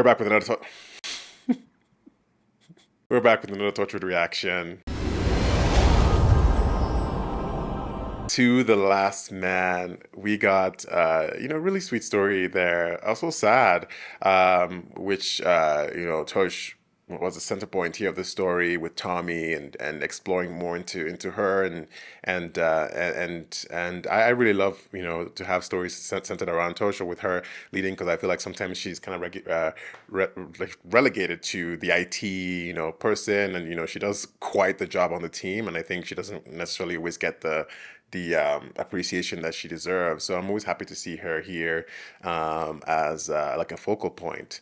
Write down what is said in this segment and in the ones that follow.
We're back with another we're back with another Torchwood reaction to The Last Man. We got really sweet story there. Also sad, which Torch was the center point here of the story with Tommy and exploring more into her and I really love to have stories centered around Tosha with her leading, because I feel like sometimes she's kind of like relegated to the IT person, and she does quite the job on the team, and I think she doesn't necessarily always get the appreciation that she deserves. So I'm always happy to see her here as like a focal point.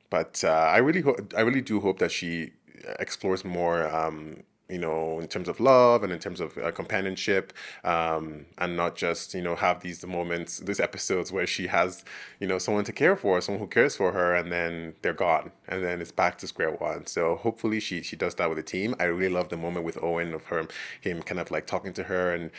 But I really do hope that she explores more, in terms of love and in terms of companionship, and not just have these moments, these episodes where she has someone to care for, someone who cares for her, and then they're gone, and then it's back to square one. So hopefully she does that with the team. I really love the moment with Owen of him kind of like talking to her and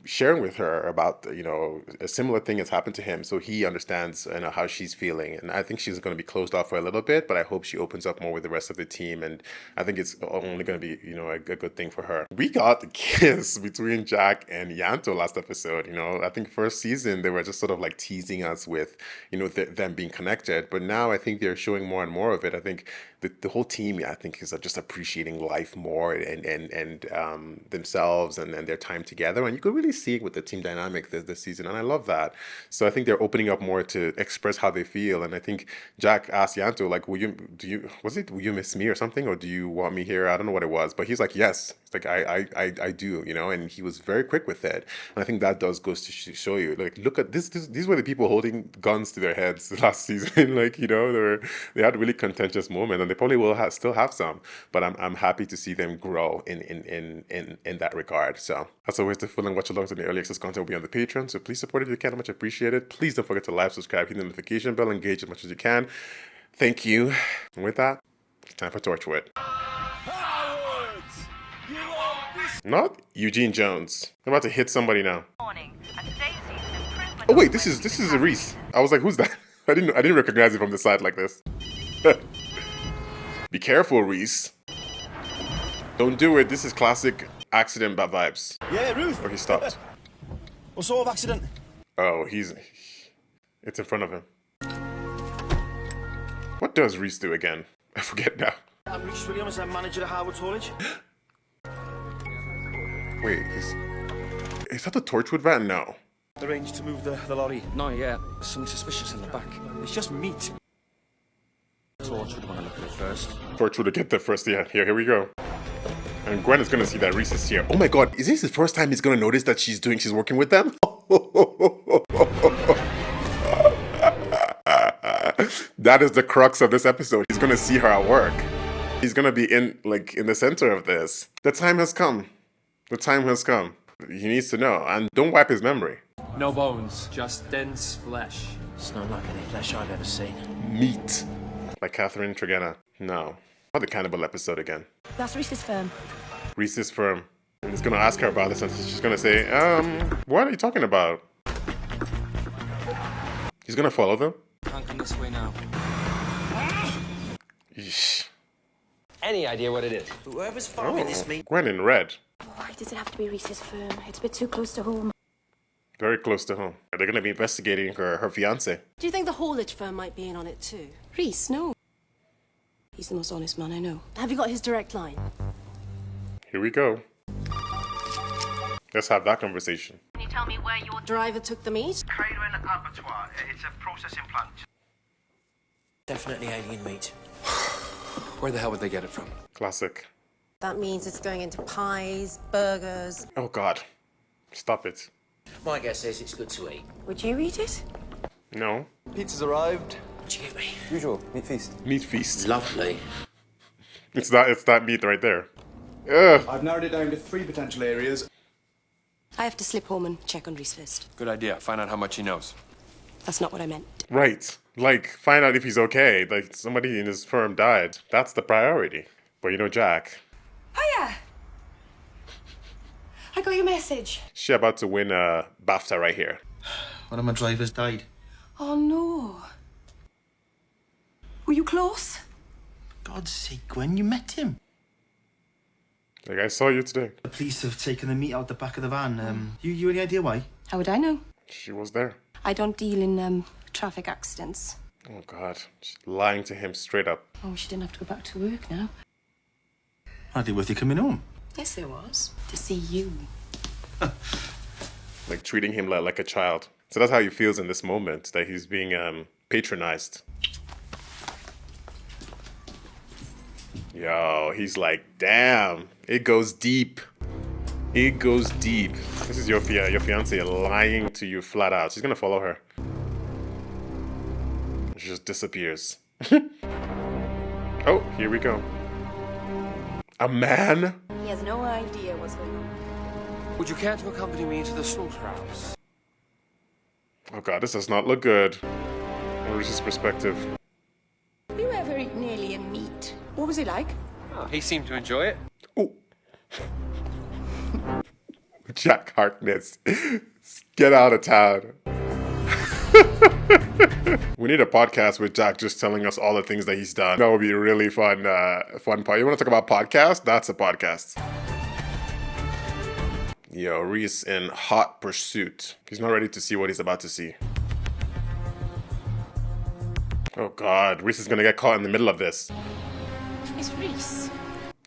sharing with her about a similar thing has happened to him, so he understands how she's feeling. And I think she's going to be closed off for a little bit, but I hope she opens up more with the rest of the team, and I think it's only going to be a good thing for her. We got the kiss between Jack and Yanto last episode. I think first season they were just sort of like teasing us with them being connected, but now I think they're showing more and more of it. I think the whole team, I think, is just appreciating life more and themselves and their time together, and you could really see it with the team dynamic this season, and I love that. So I think they're opening up more to express how they feel, and I think Jack asked Yanto, like, will you miss me or something, or do you want me here? I don't know what it was, but he's like, yes. It's like, I do, and he was very quick with it, and I think that goes to show you, like, look at this. These were the people holding guns to their heads last season. Like, they had really contentious moments, and they probably will still have some, but I'm happy to see them grow in that regard. So as always, the full and watch alongs and the early access content will be on the Patreon, so please support it if you can. Much appreciated. Please don't forget to like, subscribe, hit the notification bell, engage as much as you can. Thank you. And with that, it's time for Torchwood. Not Eugene Jones. I'm about to hit somebody now. Oh wait, this is a Rhys. I was like, who's that? I didn't recognize it from the side like this. Be careful, Rhys. Don't do it. This is classic accident bad vibes. Yeah, Ruth. Or he stopped. What sort of accident? Oh, it's in front of him. What does Rhys do again? I forget now. I'm Rhys Williams. I'm manager at Harwood College. Wait, is that the Torchwood van? No. Arranged to move the lorry. Not yet. There's something suspicious in the back. It's just meat. Torch would want to look at it first. Torchwood to get there first. Yeah, here we go. And Gwen is gonna see that Rhys is here. Oh my god, is this the first time he's gonna notice that she's working with them? That is the crux of this episode. He's gonna see her at work. He's gonna be in the center of this. The time has come. The time has come. He needs to know, and don't wipe his memory. No bones, just dense flesh. It's not like any flesh I've ever seen. Meat. Like Catherine Tregenna. No. Not the cannibal episode again. That's Rhys's firm. Rhys's firm. And he's gonna ask her about this, and she's gonna say, what are you talking about? He's gonna follow them? Can't come this way now. Yeesh. Any idea what it is? Whoever's farming this meat. Gwen in red. Why does it have to be Rhys's firm? It's a bit too close to home. Very close to home. They're gonna be investigating her fiance. Do you think the haulage firm might be in on it too? Rhys, no. He's the most honest man I know. Have you got his direct line? Here we go. Let's have that conversation. Can you tell me where your driver took the meat? Catering abattoir. It's a processing plant. Definitely alien meat. Where the hell would they get it from? Classic. That means it's going into pies, burgers. Oh god. Stop it. My guess is it's good to eat. Would you eat it? No. Pizza's arrived. What'd you give me? Usual meat feast. Meat feast. Lovely. It's that meat right there. Ugh. I've narrowed it down to 3 potential areas. I have to slip home and check on Rhys first. Good idea. Find out how much he knows. That's not what I meant. Right. Like, find out if he's okay. Like, somebody in his firm died. That's the priority. But Jack. Hiya! I got your message. She about to win a BAFTA right here. One of my drivers died. Oh, no. Were you close? God's sake, Gwen, you met him. Like, I saw you today. The police have taken the meat out the back of the van. You any idea why? How would I know? She was there. I don't deal in, traffic accidents. Oh, God. She's lying to him straight up. Oh, she didn't have to go back to work now. Hardly worth you coming home. Yes, there was. To see you. Like, treating him like a child. So that's how he feels in this moment, that he's being patronized. Yo, he's like, damn, it goes deep. It goes deep. This is your fiance lying to you flat out. She's gonna follow her. She just disappears. Oh, here we go. A man? He has no idea what's going on. Would you care to accompany me to the slaughterhouse? Oh God, this does not look good. From Rhys's perspective. Have you ever eaten alien meat? What was it like? Oh, he seemed to enjoy it. Oh. Jack Harkness. Get out of town. We need a podcast with Jack just telling us all the things that he's done. That would be a really fun part. You want to talk about podcasts? That's a podcast. Yo, Rhys in hot pursuit. He's not ready to see what he's about to see. Oh God, Rhys is gonna get caught in the middle of this. It's Rhys.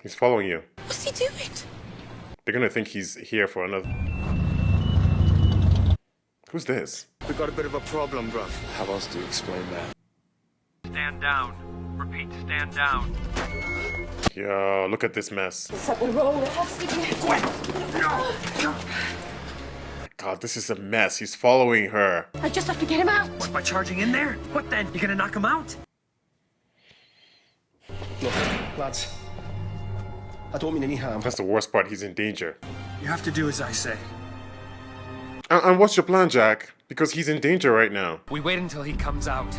He's following you. What's he doing? They're gonna think he's here for another. Who's this? We got a bit of a problem, bruv. How else do you explain that? Stand down. Repeat, stand down. Yo, look at this mess. Something wrong. It has to be. God, this is a mess. He's following her. I just have to get him out. What, by charging in there? What then? You gonna knock him out? Look, lads. I don't mean any harm. That's the worst part. He's in danger. You have to do as I say. And what's your plan, Jack? Because he's in danger right now. We wait until he comes out.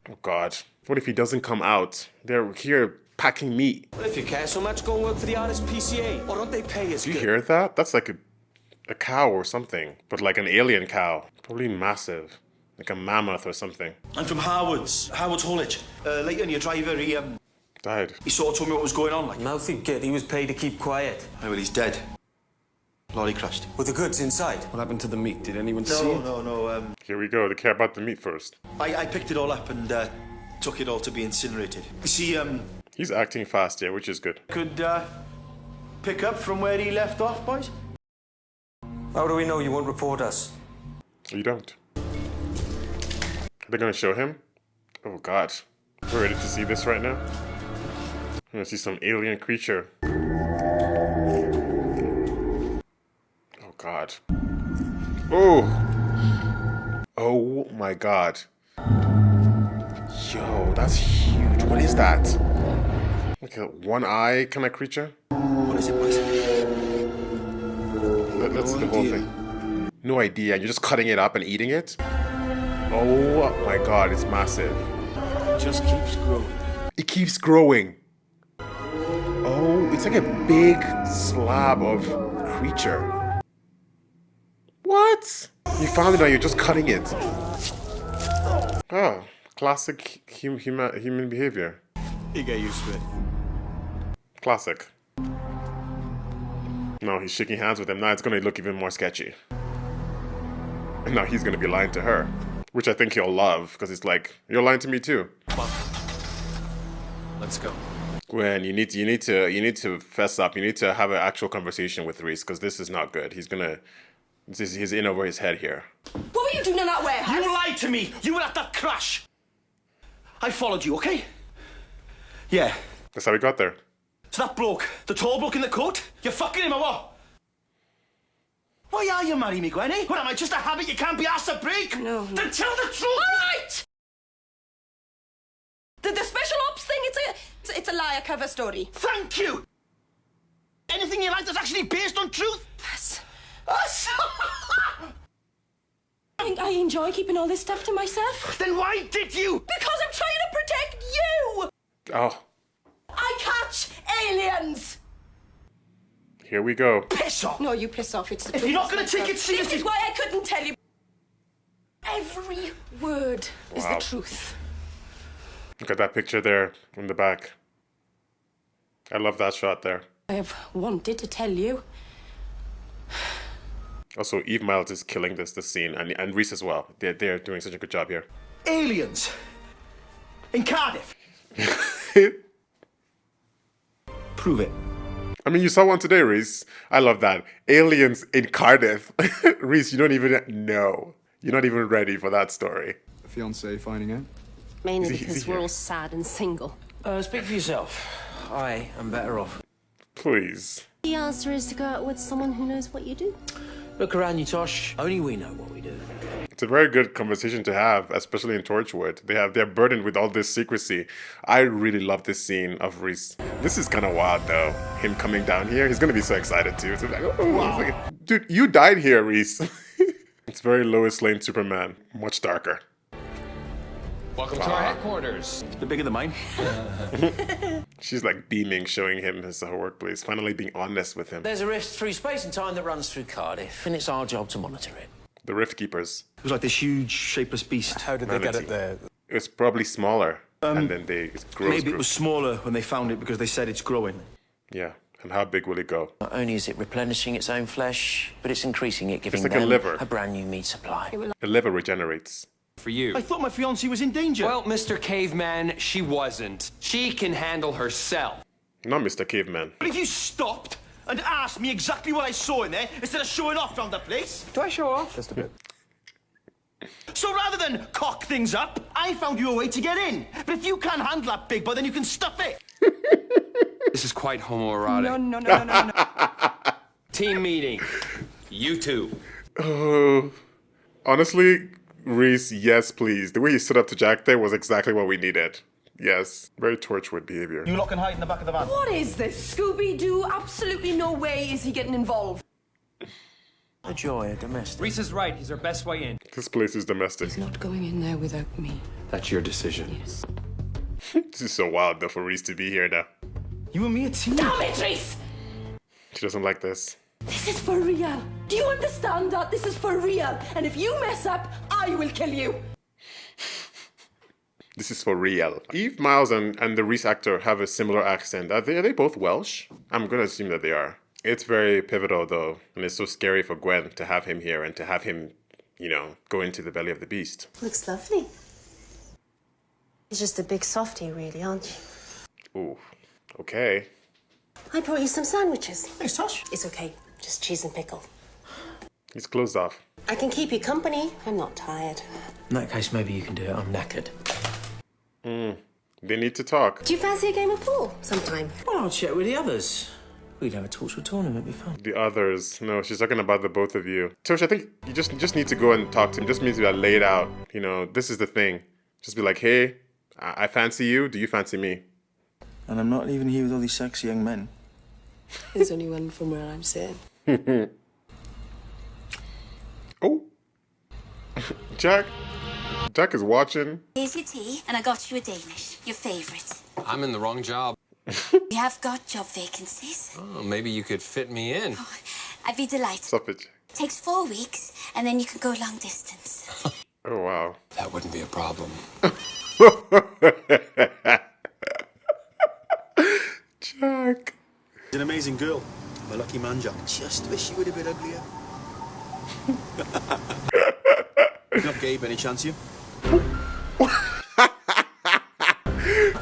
Oh God. What if he doesn't come out? They're here packing meat. Well, if you care so much, go and work for the RSPCA. Or don't they pay us Do you good? hear that? That's like a cow or something. But like an alien cow. Probably massive. Like a mammoth or something. I'm from Harwood's College. Later, your driver, he Died. sort of told me what was going on. Like, Mouthy git, he was paid to keep quiet. oh, well, he's dead. Lorry crashed. With the goods inside. What happened to the meat? Did anyone see it? No. Here we go. They care about the meat first. I picked it all up and took it all to be incinerated. You see, He's acting fast, yeah, which is good. could pick up from where he left off, boys. How do we know you won't report us? You don't. Are they gonna show him? Oh God. We're ready to see this right now. I'm gonna see some alien creature. Oh God. Oh. Oh my God. Yo, that's huge. What is that? Like a one eye kind of creature? What is it, boys? Let's see the whole thing. No idea. You're just cutting it up and eating it? Oh my God, it's massive. It just keeps growing. It keeps growing. Oh, it's like a big slab of creature. What? You found it now, you're just cutting it. Oh, classic human behavior. You get used to it. Classic. No, he's shaking hands with him. Now it's going to look even more sketchy. And now he's going to be lying to her. Which I think he'll love, because it's like, you're lying to me too. Let's go. Gwen, you need to fess up. You need to have an actual conversation with Rhys, because this is not good. He's in over his head here. What were you doing in that warehouse? You lied to me! You were at that crash! I followed you, okay? Yeah. That's how we got there. So that bloke, the tall bloke in the coat, you're fucking him or what? Why are you marrying me, Gwen, eh? What am I, just a habit you can't be asked to break? No. Then tell the truth! All right! The special ops thing, it's a liar cover story. Thank you! Anything you like that's actually based on truth? Yes. Us? I enjoy keeping all this stuff to myself. Then why did you? Because I'm trying to protect you! Oh, I catch aliens! here we go. Piss off! No, you piss off. It's the If you're not gonna take it seriously- This is why I couldn't tell you. Every word is the Wow. truth. Look at that picture there in the back. I love that shot there. I have wanted to tell you. Also, Eve Miles is killing this scene, and Rhys as well. They're doing such a good job here. Aliens! In Cardiff! Prove it. I mean, you saw one today, Rhys. I love that. Aliens in Cardiff. Rhys, you don't even know. You're not even ready for that story. A fiance finding out. Mainly Is he because here? we're all sad and single. Speak for yourself. I am better off. Please. The answer is to go out with someone who knows what you do. Look around you, Tosh. Only we know what we do. It's a very good conversation to have, especially in Torchwood. They're burdened with all this secrecy. I really love this scene of Rhys. This is kind of wild though. Him coming down here, he's gonna be so excited too. So like, oh, wow. Like, dude, you died here, Rhys. It's very Lois Lane Superman, much darker. Welcome to our headquarters. The bigger the mine. She's like beaming, showing him her workplace, finally being honest with him. There's a rift through space and time that runs through Cardiff, and it's our job to monitor it. The Rift Keepers. It was like this huge, shapeless beast. How did they get it there? It was probably smaller, and then it grows. Maybe it was smaller when they found it because they said it's growing. Yeah, and how big will it go? Not only is it replenishing its own flesh, but it's increasing it, giving like a them liver. a brand new meat supply. The liver regenerates. For you. I thought my fiancée was in danger. Well, Mr. Caveman, she wasn't. She can handle herself. Not Mr. Caveman. But if you stopped and asked me exactly what I saw in there, instead of showing off around the place. Do I show off? Just a bit. So rather than cock things up, I found you a way to get in. But if you can't handle that big boy, then you can stuff it. This is quite homoerotic. No. Team meeting. You two. Honestly, Rhys, yes, please. The way he stood up to Jack there was exactly what we needed. Yes, very Torchwood behavior. You lot can hide in the back of the van. What is this, Scooby-Doo? Absolutely no way is he getting involved. A joy, a domestic. Rhys is right. He's our best way in. This place is domestic. He's not going in there without me. That's your decision. Yes. This is so wild though for Rhys to be here now. You and me a team. Damn it, Rhys! She doesn't like this. This is for real. Do you understand that? This is for real. And if you mess up, I will kill you. This is for real. Eve Miles and the Rhys actor have a similar accent. Are they both Welsh? I'm gonna assume that they are. It's very pivotal though, and it's so scary for Gwen to have him here and to have him, you know, go into the belly of the beast. Looks lovely. You're just a big softie, really, aren't you? Ooh, okay. I brought you some sandwiches. Thanks, Tosh. It's okay. Just cheese and pickle. He's closed off. I can keep you company. I'm not tired. In that case, maybe you can do it. I'm knackered. They need to talk. Do you fancy a game of pool sometime? Well, I'll check with the others. We'd have a Torchwood tournament, it'd be fun. The others. No, she's talking about the both of you. Tosh, I think you just need to go and talk to him. Just needs to be laid out. You know, this is the thing. Just be like, hey, I fancy you. Do you fancy me? And I'm not leaving here with all these sexy young men. There's only one from where I'm sitting. Oh. Jack is watching. Here's your tea, and I got you a Danish, your favourite. I'm in the wrong job. We have got job vacancies. Oh, maybe you could fit me in. I'd be delighted. Stop it. Takes 4 weeks, and then you can go long distance. Oh, wow. That wouldn't be a problem. Jack. She's an amazing girl. A lucky man, Jack. Just wish she would have been uglier. You're not gay by any chance, you?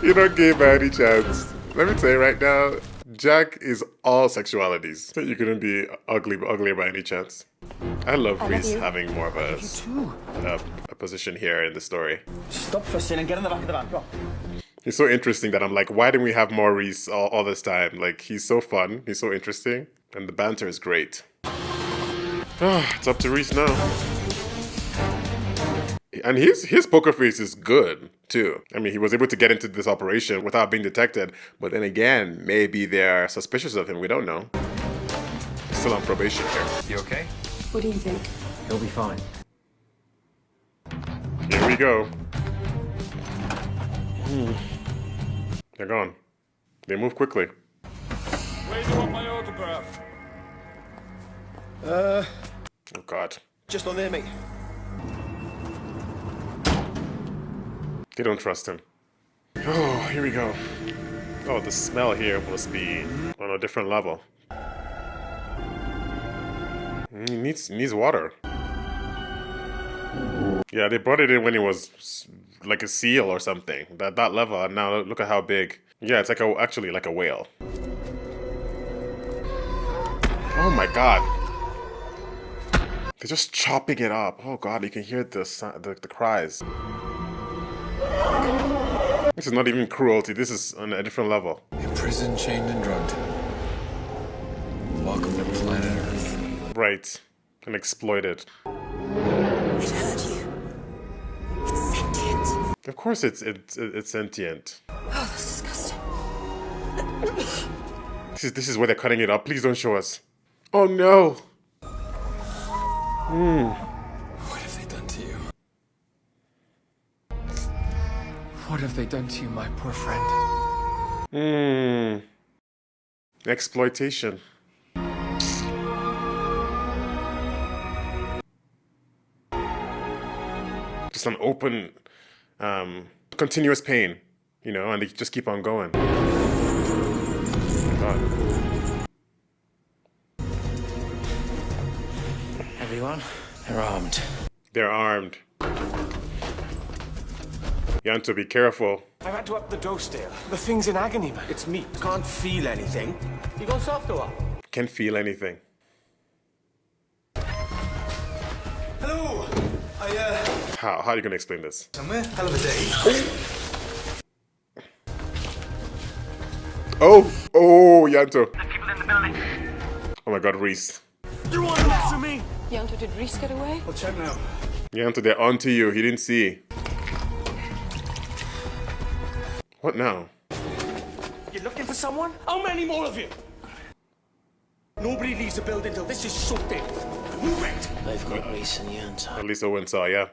You're not gay by any chance. Let me tell you right now, Jack is all sexualities. So you couldn't be uglier by any chance. I love Rhys having more of a position here in the story. Stop fussing and get in the back of the van. Go on. He's so interesting that I'm like, why didn't we have more Rhys all this time? Like, he's so fun. He's so interesting. And the banter is great. It's up to Rhys now. And his poker face is good, too. I mean, he was able to get into this operation without being detected. But then again, maybe they're suspicious of him. We don't know. He's still on probation here. You okay? What do you think? He'll be fine. Here we go. They're gone. They move quickly. Where do you want my autograph? Oh, God. Just on there, mate. They don't trust him. Oh, here we go. Oh, the smell here must be on a different level. He needs water. Yeah, they brought it in when it was like a seal or something. That level, and now look at how big. Yeah, it's like actually like a whale. Oh my god. They're just chopping it up. Oh god, you can hear the cries. This is not even cruelty. This is on a different level. Imprisoned, chained, and drugged. Welcome to planet Earth. Right. And exploited. It hurt you. It's sentient. Of course it's sentient. Oh, that's disgusting. This is where they're cutting it up. Please don't show us. Oh no. What have they done to you? What have they done to you, my poor friend? Exploitation. Just an open, continuous pain, you know, and they just keep on going. God. Everyone, they're armed. They're armed. Yanto, be careful. I had to up the dose, Dale. The thing's in agony, man. It's me. Can't feel anything. You go soft or what? Can't feel anything. Hello. How are you gonna explain this? Somewhere? Hell of a day. Oh, Yanto. There's people in the building. Oh my god, Rhys. You want to mess with me? Yanto, did Rhys get away? I'll check now. Yanto, they're onto you. He didn't see. What now? You looking for someone? How many more of you? Nobody leaves the building till this is sorted. Move it! They've got Rhys and Yanto. At least Owen saw, yeah.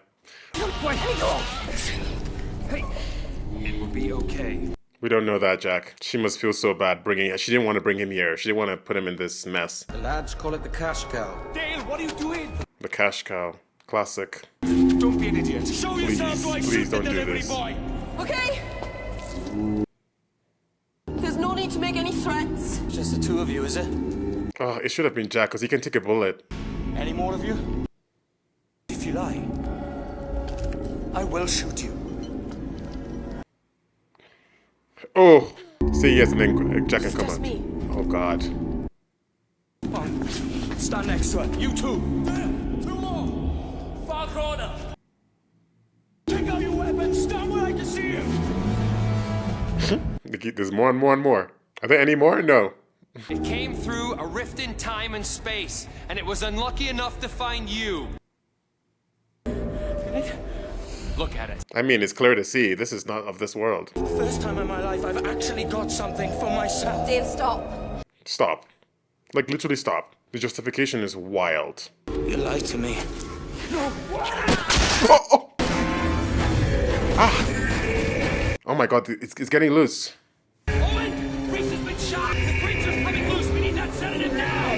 Hey, it will be okay. We don't know that, Jack. She must feel so bad she didn't want to bring him here. She didn't want to put him in this mess. The lads call it the cash cow. Dale, what are you doing? The cash cow. Classic. Don't be an idiot. Show yourself so I Please shoot the don't do delivery this. boy. Okay? There's no need to make any threats. Just the two of you, is it? Oh, it should have been Jack, because he can take a bullet. Any more of you? If you lie, I will shoot you. Oh! Say yes, and then Jack can come Just out. me. Oh god. Come on. Stand next to her. You two. Two more. Far corner. Take out your weapons. Stand where I can see you. There's more and more and more. Are there any more? No. It came through a rift in time and space, and it was unlucky enough to find you. Look at it. I mean, it's clear to see. This is not of this world. First time in my life I've actually got something for myself. Dale, stop. Stop. Like, literally stop. The justification is wild. You lied to me. Oh! Ah! Oh my god, it's getting loose. Owen! Rhys has been shot! The creature's coming loose! We need that sedative now!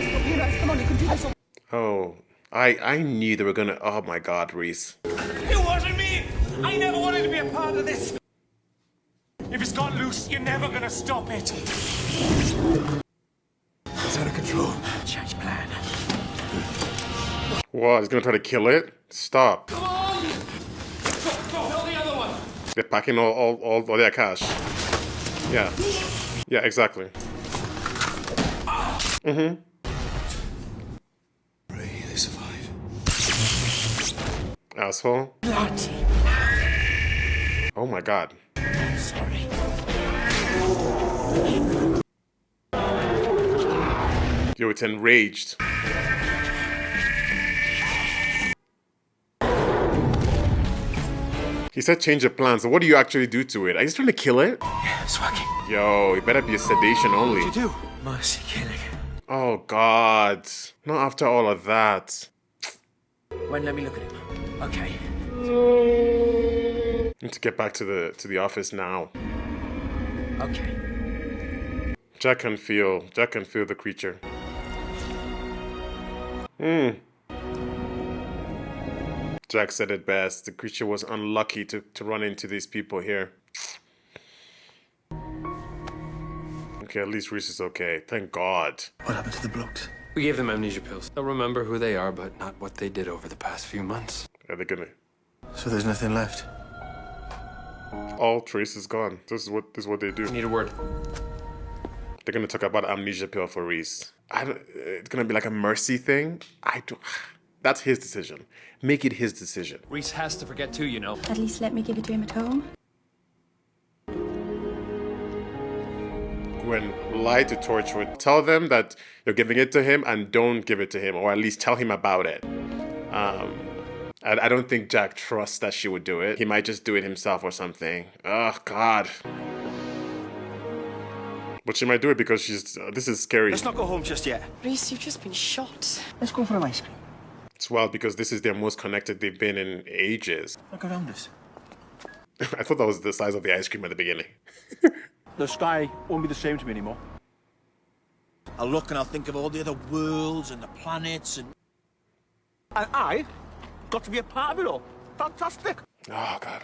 Come on, you can do this. Oh. I knew they were gonna... Oh my god, Rhys. It wasn't me! I never wanted to be a part of this! If it's got loose, you're never gonna stop it! It's out of control. Change plan. What? He's gonna try to kill it? Stop. Come on! Go, tell the other one! They're packing all their cash. Yeah. Yeah, exactly. Mm-hmm. Ray, they survive. Asshole. Oh my god. Sorry. Yo, it's enraged. He said change of plans. So what do you actually do to it? Are you just trying to kill it? It's working. Yo, it better be a sedation only. What do you do? Mercy killing. Oh god. Not after all of that. When let me look at him. Okay. Need to get back to the office now. Okay. Jack can feel the creature. Jack said it best. The creature was unlucky to run into these people here. Okay, at least Rhys is okay. Thank God. What happened to the blokes? We gave them amnesia pills. They'll remember who they are, but not what they did over the past few months. Are they gonna... So there's nothing left? All trace is gone. This is what they do. I need a word. They're gonna talk about amnesia pill for Rhys. It's gonna be like a mercy thing. That's his decision. Make it his decision. Rhys has to forget too, you know. At least let me give it to him at home. Gwen, lie to Torchwood. Tell them that you're giving it to him and don't give it to him, or at least tell him about it. I don't think Jack trusts that she would do it. He might just do it himself or something. Oh, God. But she might do it because this is scary. Let's not go home just yet. Rhys, you've just been shot. Let's go for an ice cream. It's wild because this is their most connected they've been in ages. Look around us. I thought that was the size of the ice cream at the beginning. The sky won't be the same to me anymore. I'll look and I'll think of all the other worlds and the planets and I've got to be a part of it all. Fantastic. Oh, God.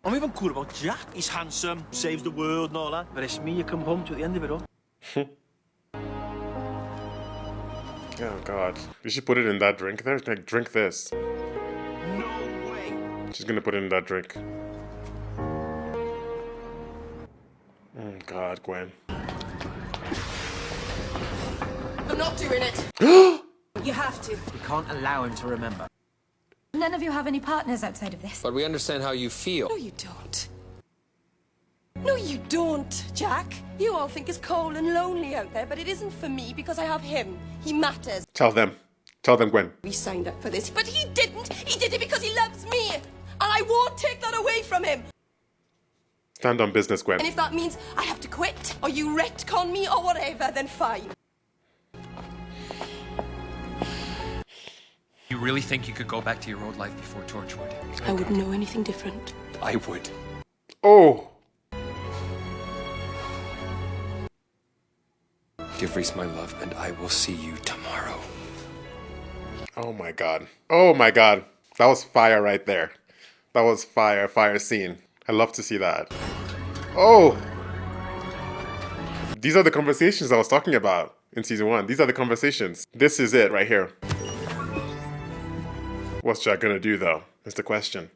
I'm even cool about Jack. He's handsome, saves the world and all that. But it's me you come home to at the end of it all. Oh, God. You should put it in that drink there. Like, drink this. No way. She's gonna put it in that drink. Oh, God, Gwen. I'm not doing it. You have to. We can't allow him to remember. None of you have any partners outside of this. But we understand how you feel. No, you don't. No, you don't, Jack. You all think it's cold and lonely out there, but it isn't for me because I have him. He matters. Tell them. Tell them, Gwen. We signed up for this, but he didn't. He did it because he loves me. And I won't take that away from him. Stand on business, Gwen. And if that means I have to quit, or you retcon me, or whatever, then fine. You really think you could go back to your old life before Torchwood? I wouldn't know anything different. I would. Oh! Give Rhys my love, and I will see you tomorrow. Oh, my God. Oh, my God. That was fire right there. That was fire scene. I love to see that. Oh! These are the conversations I was talking about in season 1. These are the conversations. This is it right here. What's Jack gonna do, though, is the question.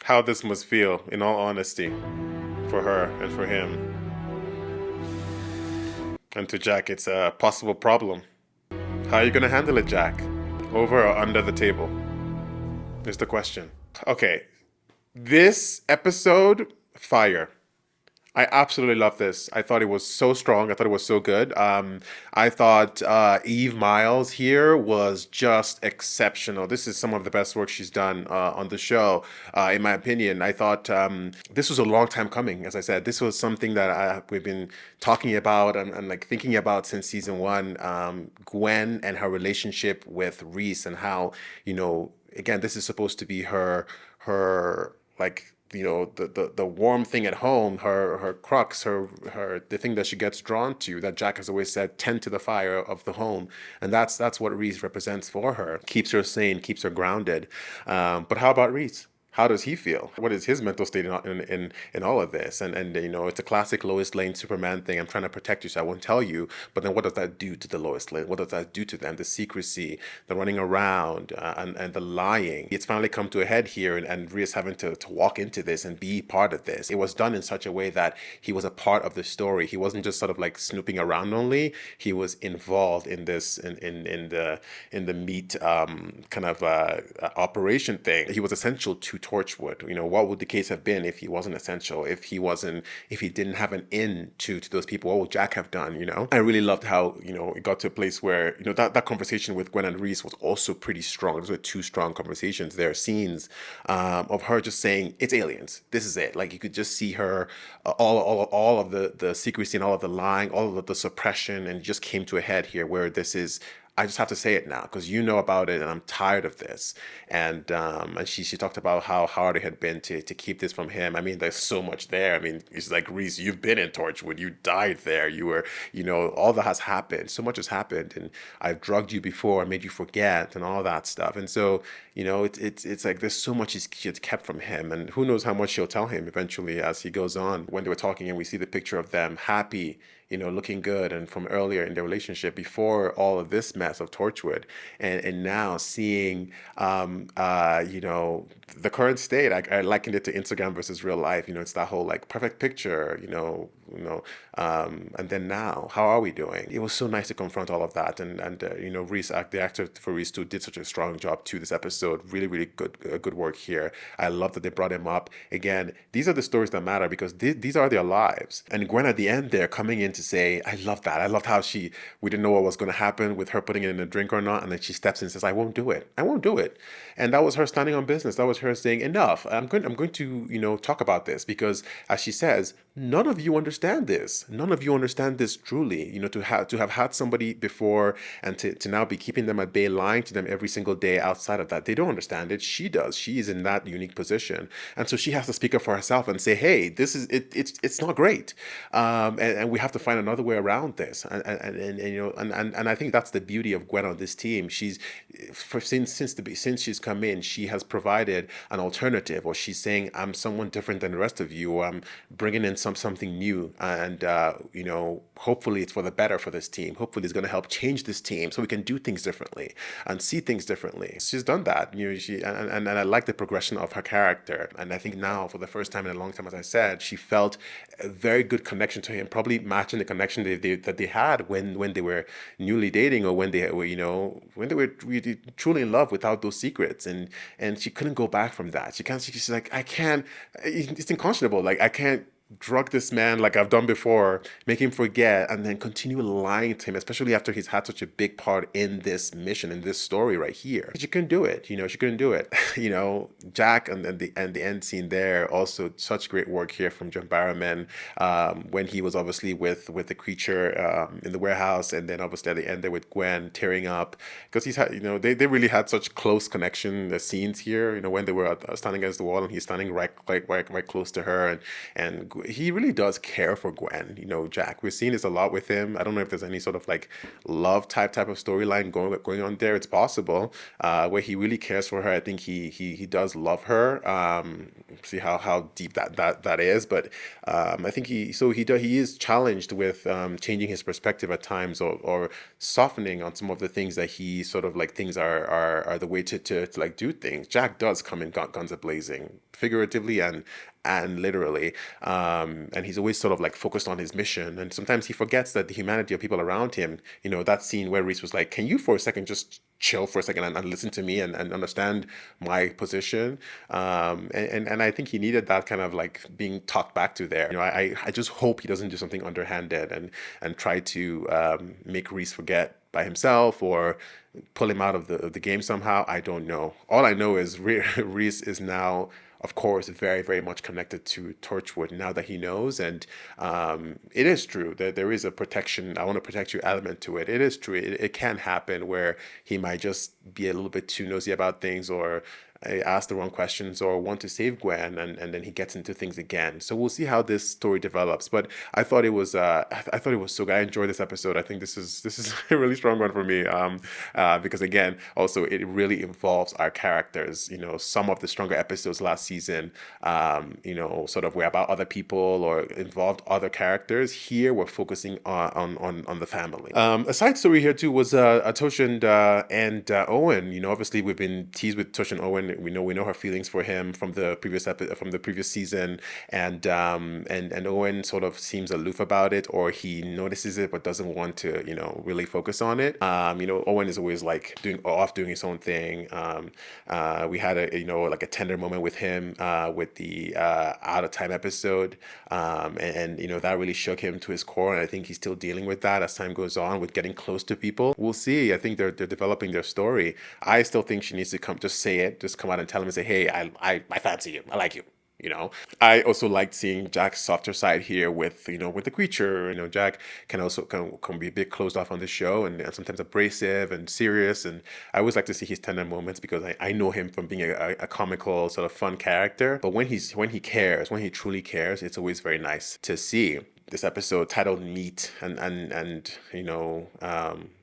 How this must feel, in all honesty, for her and for him. And to Jack, it's a possible problem. How are you gonna handle it, Jack? Over or under the table? Is the question. Okay, this episode, fire. I absolutely love this. I thought it was so strong. I thought it was so good. I thought Eve Miles here was just exceptional. This is some of the best work she's done on the show, in my opinion. I thought this was a long time coming. As I said, this was something that we've been talking about and like thinking about since season 1. Gwen and her relationship with Rhys and how, you know, again, this is supposed to be her like, you know, the warm thing at home, her crux, the thing that she gets drawn to, that Jack has always said, tend to the fire of the home. And that's what Rhys represents for her. Keeps her sane, keeps her grounded. But how about Rhys? How does he feel? What is his mental state in all of this? And you know, it's a classic Lois Lane Superman thing. I'm trying to protect you, so I won't tell you. But then what does that do to the Lois Lane? What does that do to them? The secrecy, the running around, and the lying. It's finally come to a head here, and Rhys having to walk into this and be part of this. It was done in such a way that he was a part of the story. He wasn't just sort of like snooping around only. He was involved in this, in the meat kind of operation thing. He was essential to Torchwood. You know, what would the case have been if he wasn't essential? If he didn't have an in to those people? What would Jack have done? You know, I really loved how, you know, it got to a place where, you know, that conversation with Gwen and Rhys was also pretty strong. Those were two strong conversations. There are scenes of her just saying, "It's aliens. This is it." Like, you could just see her all of the secrecy and all of the lying, all of the suppression, and it just came to a head here where this is, I just have to say it now because you know about it and I'm tired of this. And she talked about how hard it had been to keep this from him. I mean, there's so much there. I mean, it's like, Rhys, you've been in Torchwood, you died there, you were, all that has happened, so much has happened, and I've drugged you before, I made you forget, and all that stuff. And so, it's like there's so much she's kept from him, and who knows how much she'll tell him eventually as he goes on. When they were talking, and we see the picture of them happy, looking good, and from earlier in their relationship before all of this mess of Torchwood, and now seeing, the current state. I likened it to Instagram versus real life. It's that whole like perfect picture, and then now, how are we doing? It was so nice to confront all of that, and Rhys, the actor for Rhys too, did such a strong job to this episode. Really, really good work here. I love that they brought him up again. These are the stories that matter because these are their lives. And Gwen at the end there coming in to say, I love that. I loved how we didn't know what was going to happen with her putting it in a drink or not, and then she steps in and says, I won't do it. I won't do it. And that was her standing on business. That was her saying, enough. I'm going to talk about this because, as she says, none of you understand this. None of you understand this truly. To have had somebody before and to now be keeping them at bay, lying to them every single day outside of that. They don't understand it. She does. She is in that unique position. And so she has to speak up for herself and say, hey, this is it. It's not great. And we have to find another way around this. And I think that's the beauty of Gwen on this team. Since she's come in, she has provided an alternative, or she's saying, I'm someone different than the rest of you, or I'm bringing in something new, and hopefully it's for the better for this team. Hopefully it's going to help change this team so we can do things differently and see things differently. She's done that, and I like the progression of her character. And I think now, for the first time in a long time, as I said, she felt a very good connection to him, probably matching the connection that they had when they were newly dating, or when they were when they were really, truly in love without those secrets. And she couldn't go back from that. She's like, I can't. It's unconscionable. Like, I can't drug this man like I've done before, make him forget, and then continue lying to him, especially after he's had such a big part in this mission, in this story right here. She couldn't do it. She couldn't do it. Jack and the end scene there, also such great work here from John Barrowman, when he was obviously with the creature in the warehouse, and then obviously at the end there with Gwen tearing up, because he's had, they really had such close connection, the scenes here, when they were standing against the wall and he's standing right close to her, and he really does care for Gwen. Jack, we're seeing this a lot with him. I don't know if there's any sort of like love type of storyline going on there. It's possible, where he really cares for her. I think he does love her. See how deep that is, but I think he is challenged with changing his perspective at times, or softening on some of the things that he sort of like things are the way to like do things. Jack does come in guns a-blazing, figuratively and literally, and he's always sort of like focused on his mission, and sometimes he forgets that the humanity of people around him. That scene where Rhys was like, can you for a second just chill for a second and listen to me and understand my position, and I think he needed that kind of like being talked back to there. I just hope he doesn't do something underhanded and try to make Rhys forget by himself, or pull him out of the game somehow. I don't know. All I know is Rhys is now, of course, very, very much connected to Torchwood now that he knows. And it is true that there is a protection, I want to protect you element to it. It is true. It can happen where he might just be a little bit too nosy about things, or ask the wrong questions, or want to save Gwen, and then he gets into things again. So we'll see how this story develops. But I thought it was so good. I enjoyed this episode. I think this is a really strong one for me, because again, also it really involves our characters. Some of the stronger episodes last season, sort of were about other people or involved other characters. Here we're focusing on the family. A side story here too was Tosh and Owen. Obviously we've been teased with Tosh and Owen. We know her feelings for him from the previous season, and Owen sort of seems aloof about it, or he notices it but doesn't want to really focus on it. Owen is always like doing his own thing. We had a tender moment with him with the Out of Time episode, and that really shook him to his core, and I think he's still dealing with that as time goes on, with getting close to people. We'll see. I think they're developing their story. I still think she needs to just say it, just come out and tell him and say, hey, I fancy you, I like you. you know. I also liked seeing Jack's softer side here with, with the creature. Jack can be a bit closed off on the show and sometimes abrasive and serious. And I always like to see his tender moments because I know him from being a comical sort of fun character. But when he cares, when he truly cares, it's always very nice to see. This episode titled Meat and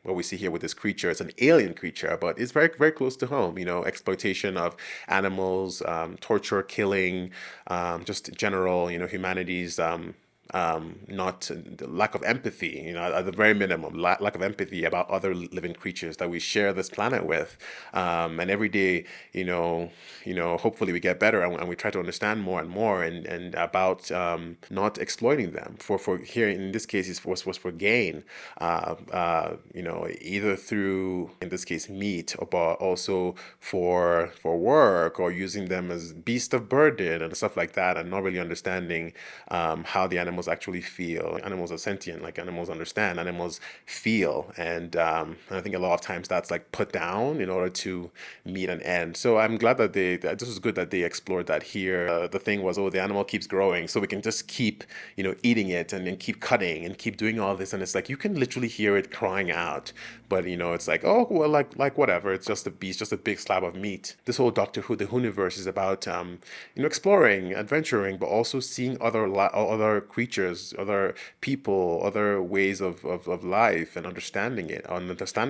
what we see here with this creature, it's an alien creature, but it's very, very close to home. Exploitation of animals, torture, killing, just general, humanity's not the lack of empathy, at the very minimum, lack of empathy about other living creatures that we share this planet with. And every day, hopefully we get better and we try to understand more and more and about not exploiting them for here in this case it was for gain, either through, in this case, meat, but also for work or using them as beasts of burden and stuff like that, and not really understanding how the animals actually feel. Animals are sentient, like animals understand, animals feel, and I think a lot of times that's like put down in order to meet an end. So I'm glad that this was good that they explored that here. The thing was, the animal keeps growing, so we can just keep eating it and then keep cutting and keep doing all this, and it's like you can literally hear it crying out, but it's like, oh well, like whatever, it's just a beast, just a big slab of meat. This whole Doctor Who, the Whoniverse, is about exploring, adventuring, but also seeing other creatures, other people, other ways of life, and understanding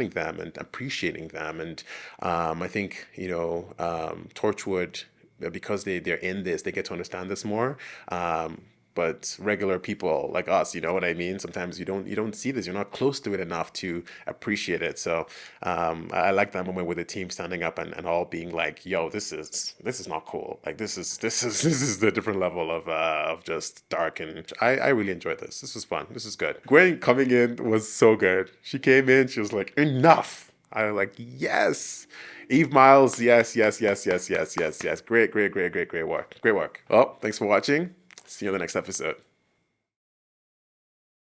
them and appreciating them. And I think Torchwood, because they're in this, they get to understand this more. But regular people like us, you know what I mean? Sometimes you don't see this. You're not close to it enough to appreciate it. So I like that moment with the team standing up and all being like, "Yo, this is not cool. Like this is the different level of just dark." And I really enjoyed this. This was fun. This is good. Gwen coming in was so good. She came in. She was like, "Enough." I was like, "Yes." Eve Miles, yes. Great work. Well, thanks for watching. See you in the next episode.